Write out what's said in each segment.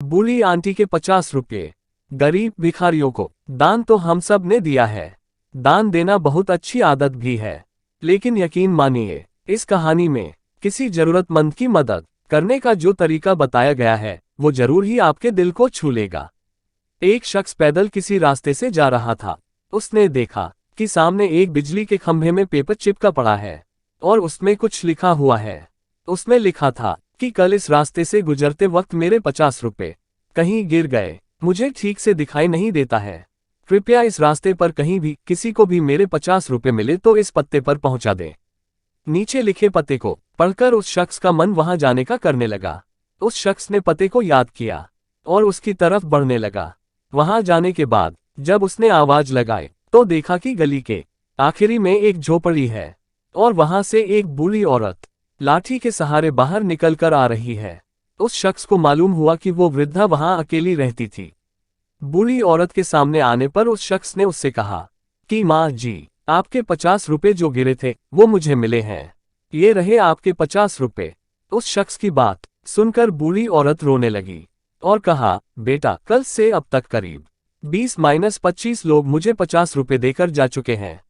बूढ़ी aunty के 50 रुपये। गरीब भिखारियों को दान तो हम सब ने दिया है। दान देना बहुत अच्छी आदत भी है, लेकिन यकीन मानिए इस कहानी में किसी जरूरतमंद की मदद करने का जो तरीका बताया गया है वो जरूर ही आपके दिल को छू लेगा। एक शख्स पैदल किसी रास्ते से जा रहा था। उसने देखा कि सामने एक बिजली के खंभे में पेपर चिपका पड़ा है और उसमें कुछ लिखा हुआ है। उसमें लिखा था कि कल इस रास्ते से गुजरते वक्त मेरे 50 रुपये कहीं गिर गए, मुझे ठीक से दिखाई नहीं देता है। कृपया इस रास्ते पर कहीं भी किसी को भी मेरे 50 रुपये मिले तो इस पत्ते पर पहुंचा दे। नीचे लिखे पते को पढ़कर उस शख्स का मन वहां जाने का करने लगा। उस शख्स ने पते को याद किया और उसकी तरफ बढ़ने लगा। वहां जाने के बाद जब उसने आवाज लगाई तो देखा कि गली के आखिरी में एक झोपड़ी है और वहां से एक बूढ़ी औरत लाठी के सहारे बाहर निकल कर आ रही है। उस शख्स को मालूम हुआ कि वो वृद्धा वहां अकेली रहती थी। बूढ़ी औरत के सामने आने पर उस शख्स ने उससे कहा कि माँ जी, आपके 50 रुपये जो गिरे थे वो मुझे मिले हैं, ये रहे आपके 50 रुपये। उस शख्स की बात सुनकर बूढ़ी औरत रोने लगी और कहा, बेटा, कल से अब तक करीब 20-25 लोग मुझे 50 रुपये देकर जा चुके हैं।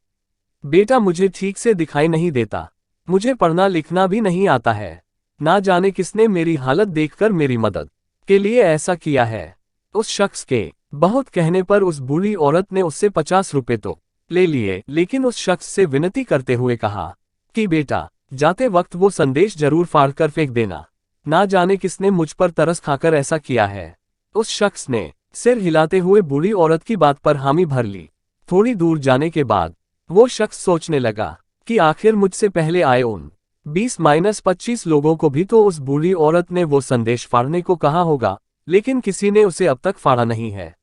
बेटा, मुझे ठीक से दिखाई नहीं देता, मुझे पढ़ना लिखना भी नहीं आता है। ना जाने किसने मेरी हालत देखकर मेरी मदद के लिए ऐसा किया है। उस शख्स के बहुत कहने पर उस बूढ़ी औरत ने उससे 50 रुपये तो ले लिए, लेकिन उस शख्स से विनती करते हुए कहा कि बेटा, जाते वक्त वो संदेश जरूर फाड़ कर फेंक देना। ना जाने किसने मुझ पर तरस खाकर ऐसा किया है। उस शख्स ने सिर हिलाते हुए बूढ़ी औरत की बात पर हामी भर ली। थोड़ी दूर जाने के बाद वो शख्स सोचने लगा कि आखिर मुझसे पहले आए उन 20-25 लोगों को भी तो उस बूढ़ी औरत ने वो संदेश फाड़ने को कहा होगा, लेकिन किसी ने उसे अब तक फाड़ा नहीं है,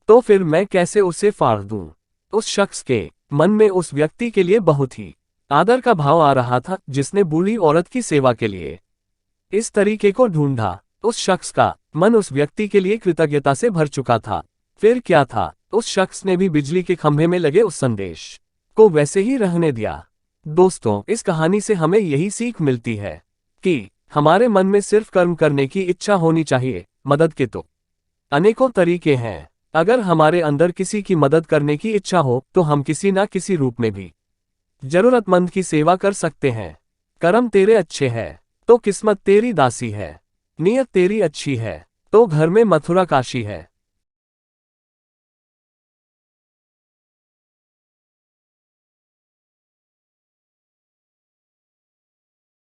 तो फिर मैं कैसे उसे फाड़ दूं? उस शख्स के मन में उस व्यक्ति के लिए बहुत ही आदर का भाव आ रहा था जिसने बूढ़ी औरत की सेवा के लिए इस तरीके को ढूंढा। उस शख्स का मन उस व्यक्ति के लिए कृतज्ञता से भर चुका था। फिर क्या था, उस शख्स ने भी बिजली के खंभे में लगे उस संदेश को वैसे ही रहने दिया। दोस्तों, इस कहानी से हमें यही सीख मिलती है कि हमारे मन में सिर्फ कर्म करने की इच्छा होनी चाहिए। मदद के तो अनेकों तरीके हैं। अगर हमारे अंदर किसी की मदद करने की इच्छा हो तो हम किसी ना किसी रूप में भी जरूरतमंद की सेवा कर सकते हैं। कर्म तेरे अच्छे है तो किस्मत तेरी दासी है, नियत तेरी अच्छी है तो घर में मथुरा काशी है।